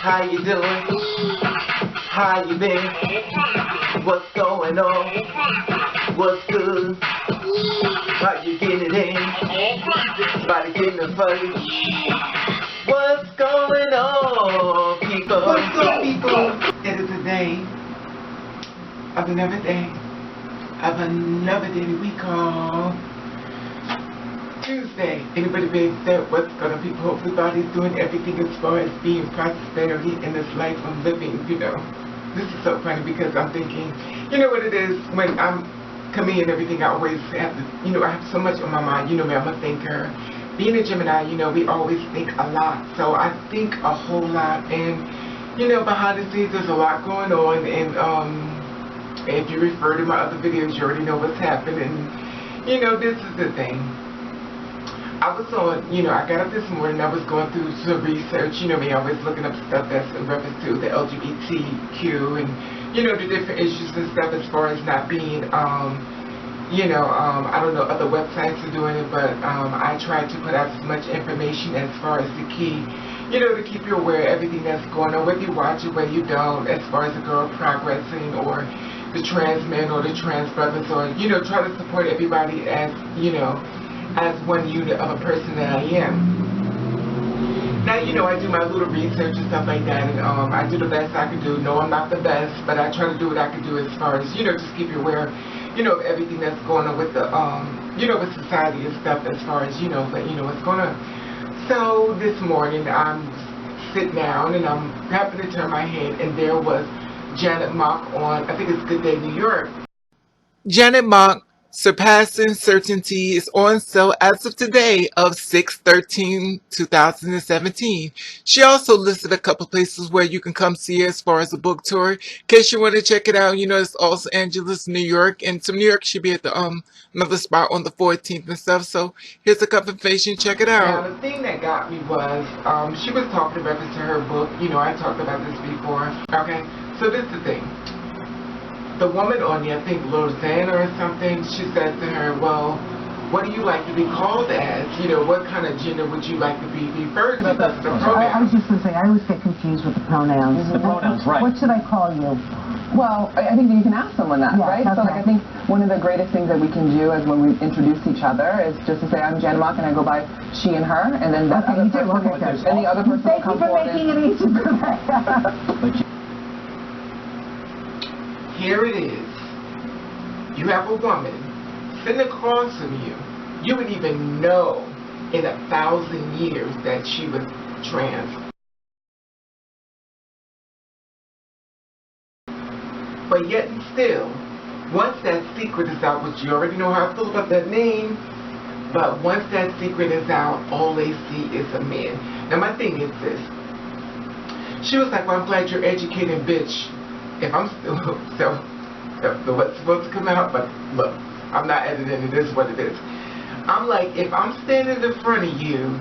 How you doing? How you been? What's going on? What's good? How you getting it in? Body getting it funny. What's going on, people? What's up, people? It is a day of another day of another day that we call Tuesday. Anybody big that what's gonna be? Hopefully everybody's doing everything as far as being prosperity in this life I'm living, you know. This is so funny because I'm thinking, you know what it is, when I'm coming and everything, I always have to, you know, I have so much on my mind. You know me, I'm a thinker. Being a Gemini, you know, we always think a lot. So I think a whole lot, and you know, behind the scenes there's a lot going on, and if you refer to my other videos, you already know what's happening. You know, this is the thing. I was on, you know, I got up this morning, I was going through some research, you know me, always looking up stuff that's in reference to the LGBTQ and, you know, the different issues and stuff as far as not being, you know, I don't know, other websites are doing it, but I try to put out as much information as far as the key, you know, to keep you aware of everything that's going on, whether you watch it, whether you don't, as far as the girl progressing or the trans men or the trans brothers, or, you know, try to support everybody as, you know, as one unit of a person that I am. Now, you know, I do my little research and stuff like that, and I do the best I can do. No, I'm not the best, but I try to do what I can do as far as, you know, just keep you aware, you know, of everything that's going on with the, you know, with society and stuff as far as, you know, but you know what's going on. So this morning, I'm sitting down, and I'm happened to turn my head, and there was Janet Mock on, I think it's Good Day New York. Janet Mock, Surpassing Certainty, is on sale as of today of 6/13/2017. She also listed a couple places where you can come see her as far as a book tour. In case you want to check it out, you know, it's Los Angeles, New York, and some New York should be at the another spot on the 14th and stuff. So here's a couple information, check it out. Now the thing that got me was she was talking in reference to her book. You know, I talked about this before. Okay, so this is the thing. The woman on there, I think Rosanna or something, she said to her, well, what do you like to be called as? You know, what kind of gender would you like to be referred to? That's the pronoun. I was just going to say, I always get confused with the pronouns. The pronouns, right. What should I call you? Well, I think that you can ask someone that, right? Okay. So, like, I think one of the greatest things that we can do is when we introduce each other is just to say, I'm Jen Mock, and I go by she and her, and then that other person, and the other person will come forward. Thank you for making it easy for me. Here it is. You have a woman sitting across from you. You would even know in 1,000 years that she was trans. But yet and still, once that secret is out, which you already know how I feel about that name, but once that secret is out, all they see is a man. Now my thing is this. She was like, well, I'm glad you're educated, bitch. If I'm still, so what's supposed to come out, but look, I'm not editing it, is what it is. I'm like, if I'm standing in front of you,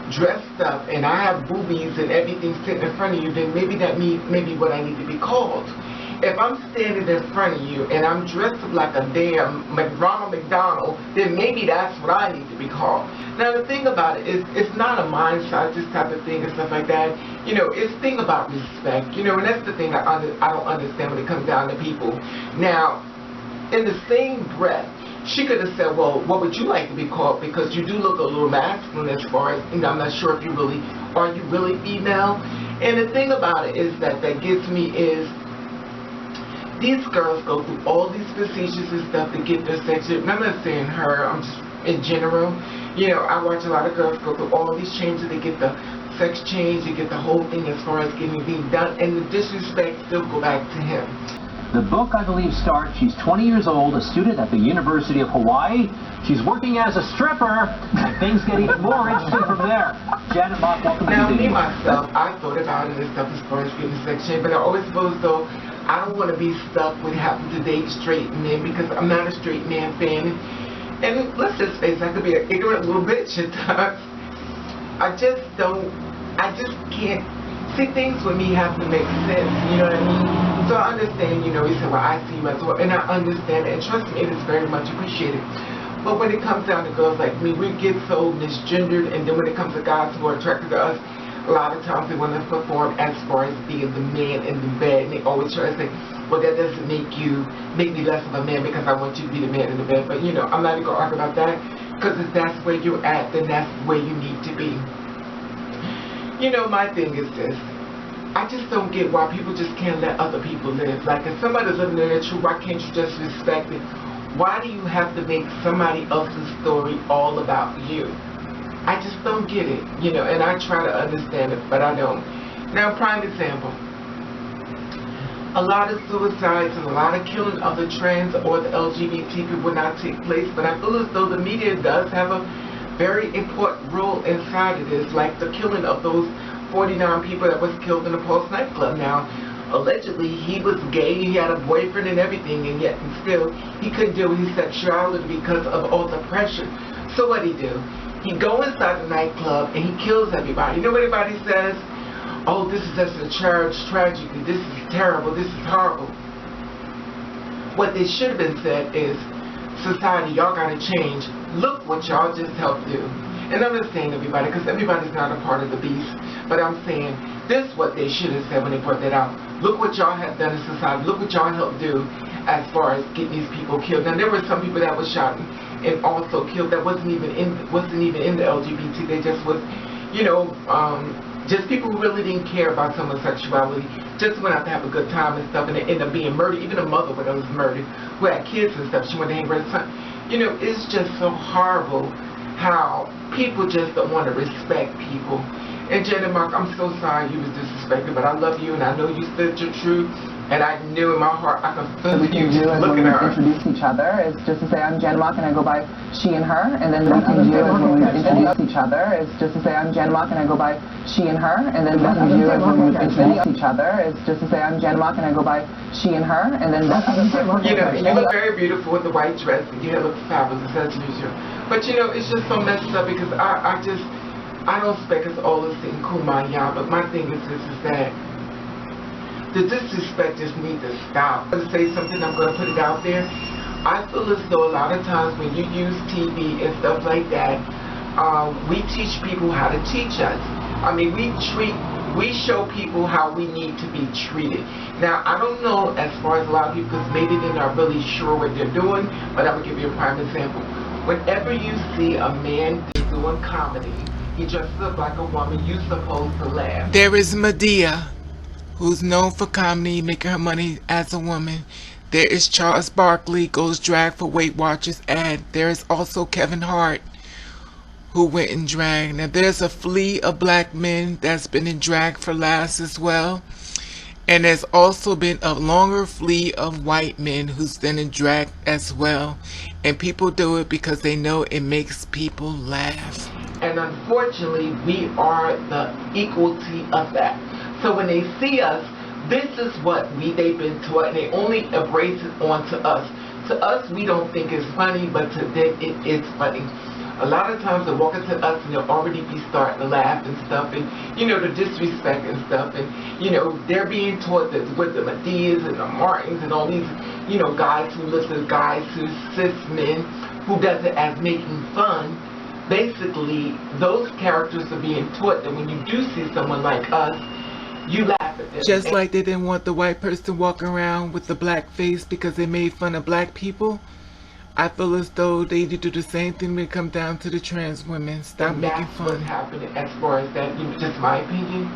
dressed up, and I have boobies and everything sitting in front of you, then maybe that means maybe what I need to be called. If I'm standing in front of you and I'm dressed up like a damn Ronald McDonald, then maybe that's what I need to be called. Now the thing about it is, it's not a mind size, this type of thing and stuff like that. You know, it's a thing about respect. You know, and that's the thing I don't understand when it comes down to people. Now, in the same breath, she could have said, well, what would you like to be called? Because you do look a little masculine as far as, you know, I'm not sure if you really, are you really female? And the thing about it is that gets me is, these girls go through all these procedures and stuff to get their sex. And I'm not saying her, I'm just in general. You know, I watch a lot of girls go through all these changes. They get the sex change, they get the whole thing as far as getting things done, and the disrespect still go back to him. The book, I believe, starts, she's 20 years old, a student at the University of Hawaii. She's working as a stripper, and things get even more interesting from there. Janet Mock, welcome now, to the me, myself, I thought about it and stuff as far as getting sex change, but I always suppose, though, I don't want to be stuck with having to date straight men because I'm not a straight man fan. And let's just face it, I could be an ignorant little bitch at times. I just can't. See, things with me have to make sense, you know what I mean? So I understand, you know, he said, well, I see you as well. And I understand, and trust me, it is very much appreciated. But when it comes down to girls like me, we get so misgendered, and then when it comes to guys who are attracted to us, a lot of times they want to perform as far as being the man in the bed, and they always try to say, well, that doesn't make me less of a man because I want you to be the man in the bed. But, you know, I'm not even going to argue about that, because if that's where you're at, then that's where you need to be. You know, my thing is this. I just don't get why people just can't let other people live. Like, if somebody's living in their truth, why can't you just respect it? Why do you have to make somebody else's story all about you? I just don't get it, you know, and I try to understand it, but I don't. Now, prime example. A lot of suicides and a lot of killing of the trans or the LGBT people will not take place, but I feel as though the media does have a very important role inside of this, like the killing of those 49 people that was killed in the Pulse nightclub. Now, allegedly, he was gay, he had a boyfriend and everything, and yet and still, he couldn't deal with his sexuality because of all the pressure. So what did he do? He go inside the nightclub and he kills everybody. You know what everybody says? Oh, this is just a tragedy. This is terrible. This is horrible. What they should have been said is, society, y'all gotta change. Look what y'all just helped do. And I'm not saying everybody, because everybody's not a part of the beast, but I'm saying this is what they should have said when they brought that out. Look what y'all have done in society. Look what y'all helped do as far as getting these people killed. Now, there were some people that were shot and also killed that wasn't even in the LGBT. They just was, you know, just people who really didn't care about someone's sexuality, just went out to have a good time and stuff, and they ended up being murdered. Even a mother when was murdered, who had kids and stuff, she went to hang with her son. You know, it's just so horrible how people just don't want to respect people. And Jenna Mark, I'm so sorry you was disrespected, but I love you and I know you stood your truth, and I knew in my heart I could feel we can you do is look when at we her. introduce each other is just to say I'm Jen Mock and I go by she and her, and then we can do is when we introduce each other is just to say I'm Jen Mock and I go by she and her, and then we can do is when we introduce each other is just to say I'm Jen Mock and I go by she and her, and then you know, you look very beautiful with the white dress and you look fabulous as usual. But you know, it's just so messed up because I don't expect us all to sing Kumbaya, but my thing is this, is that the disrespect just needs to stop. I'm going to say something, I'm going to put it out there. I feel as though a lot of times when you use TV and stuff like that, we teach people how to teach us. I mean, we show people how we need to be treated. Now, I don't know as far as a lot of people, because maybe they're not really sure what they're doing, but I'm going to give you a prime example. Whenever you see a man doing comedy, he dresses up like a woman, you're supposed to laugh. There is Medea, who's known for comedy, making her money as a woman. There is Charles Barkley, goes drag for Weight Watchers ad. There is also Kevin Hart, who went in drag. Now there's a fleet of black men that's been in drag for last as well. And there's also been a longer fleet of white men who's been in drag as well. And people do it because they know it makes people laugh. And unfortunately, we are the equality of that. So when they see us, this is what they've been taught, and they only embrace it onto us. To us, we don't think it's funny, but to them, it is funny. A lot of times they'll walk into us and they'll already be starting to laugh and stuff, and, you know, the disrespect and stuff, and, you know, they're being taught that with the Medeas and the Martins and all these, you know, guys who listen, guys who cis men, who does it as making fun. Basically, those characters are being taught that when you do see someone like us, you laugh at them. Just like they didn't want the white person walking around with the black face because they made fun of black people, I feel as though they need to do the same thing when it comes down to the trans women. Stop making fun. That's what's happening as far as that, you know, just my opinion.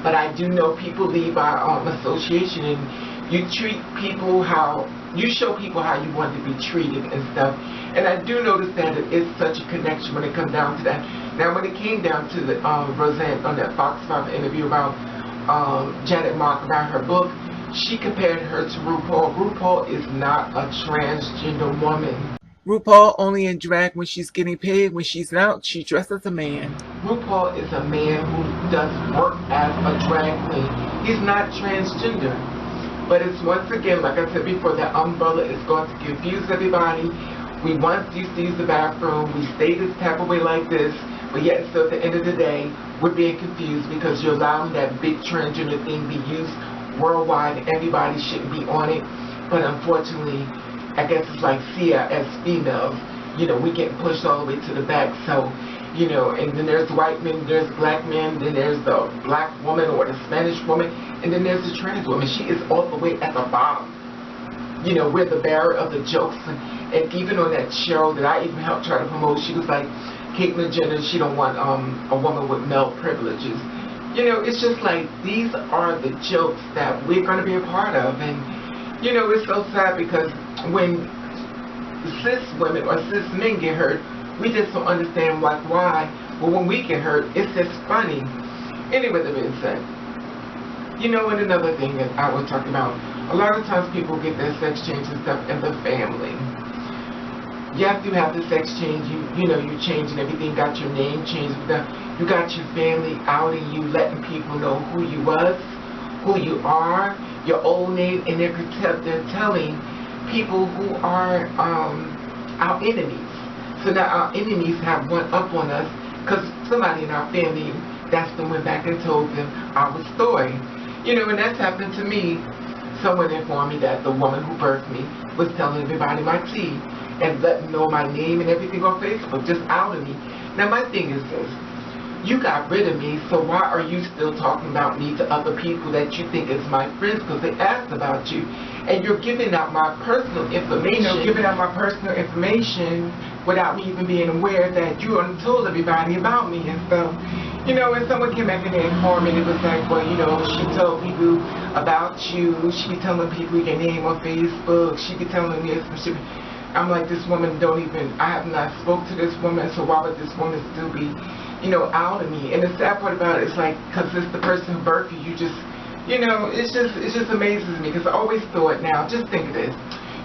But I do know people leave our association, and you treat people how, you show people how you want to be treated and stuff. And I do notice that it is such a connection when it comes down to that. Now, when it came down to the Roseanne on that Fox 5 interview about Janet Mock about her book, she compared her to RuPaul. RuPaul is not a transgender woman. RuPaul only in drag when she's getting paid. When she's out, she dresses as a man. RuPaul is a man who does work as a drag queen. He's not transgender. But it's once again, like I said before, that umbrella is going to confuse everybody. We once used to use the bathroom. We stay this type of way like this. But yet, so at the end of the day, we're being confused because you're allowing that big transgender thing to be used worldwide. Everybody shouldn't be on it. But unfortunately, I guess it's like Sia as females. You know, we get pushed all the way to the back. So you know, and then there's white men, there's black men, then there's the black woman or the Spanish woman, and then there's the trans woman. She is all the way at the bottom. You know, we're the bearer of the jokes, and even on that show that I even helped try to promote, she was like, Caitlyn Jenner, she don't want a woman with male privileges. You know, it's just like, these are the jokes that we're going to be a part of. And, you know, it's so sad because when cis women or cis men get hurt, we just don't understand like why. But when we get hurt, it's just funny. Anyway, that being said, you know, and another thing that I was talking about, a lot of times people get their sex change and stuff in the family. Yes, you have the sex change, you know, you change and everything, got your name changed, you got your family outing you, letting people know who you was, who you are, your old name, and they're telling people who are our enemies. So now our enemies have one up on us because somebody in our family, that's the went back and told them our story. You know, and that's happened to me. Someone informed me that the woman who birthed me was telling everybody my tea and letting know my name and everything on Facebook, just outing me. Now my thing is this, you got rid of me, so why are you still talking about me to other people that you think is my friends because they asked about you? And you're giving out my personal information, without me even being aware that you told everybody about me and stuff. You know, when someone came back and they informed me, it was like, well, you know, she told people about you, she be telling people your name on Facebook, she be telling me this and shit. I'm like, this woman don't even, I have not spoke to this woman, so why would this woman still be, you know, out of me? And the sad part about it is like, because it's the person who birthed you, you just, you know, it just amazes me, because I always thought, now, just think of this.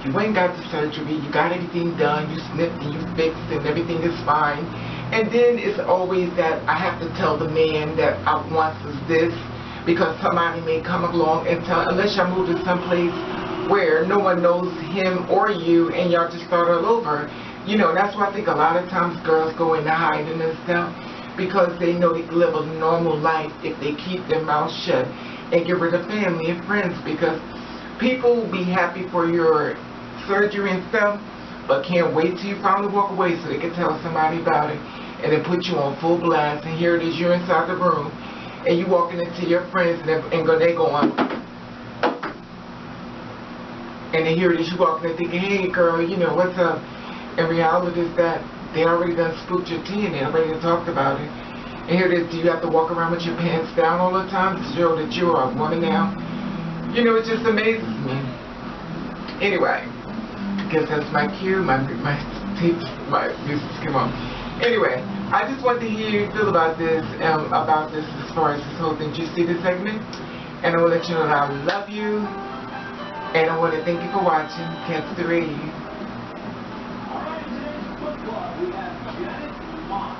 You went and got the surgery, you got everything done, you snipped and you fixed and everything is fine. And then it's always that I have to tell the man that I want this, because somebody may come along and tell, unless y'all move to someplace where no one knows him or you and y'all just start all over. You know, that's why I think a lot of times girls go into hiding and stuff because they know they can live a normal life if they keep their mouth shut and get rid of family and friends, because people will be happy for your surgery and stuff but can't wait till you finally walk away so they can tell somebody about it and then put you on full blast, and here it is, you're inside the room and you walking into your friends and they go on. And then here it is, you walking in thinking, hey girl, you know, what's up? And reality is that they already done spooked your tea and they already talked about it. And here it is, do you have to walk around with your pants down all the time to show that you are a woman now? You know, it just amazes me. Anyway, I guess that's my cue, my music came on. Anyway, I just want to hear you feel about this as far as this whole thing. Did you see this segment? And I will let you know that I love you. And I want to thank you for watching Cats the Radio. Alright, today's football. We have Janet Mock.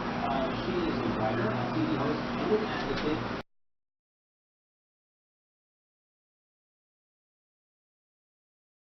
She is a writer, a TV host, and an advocate.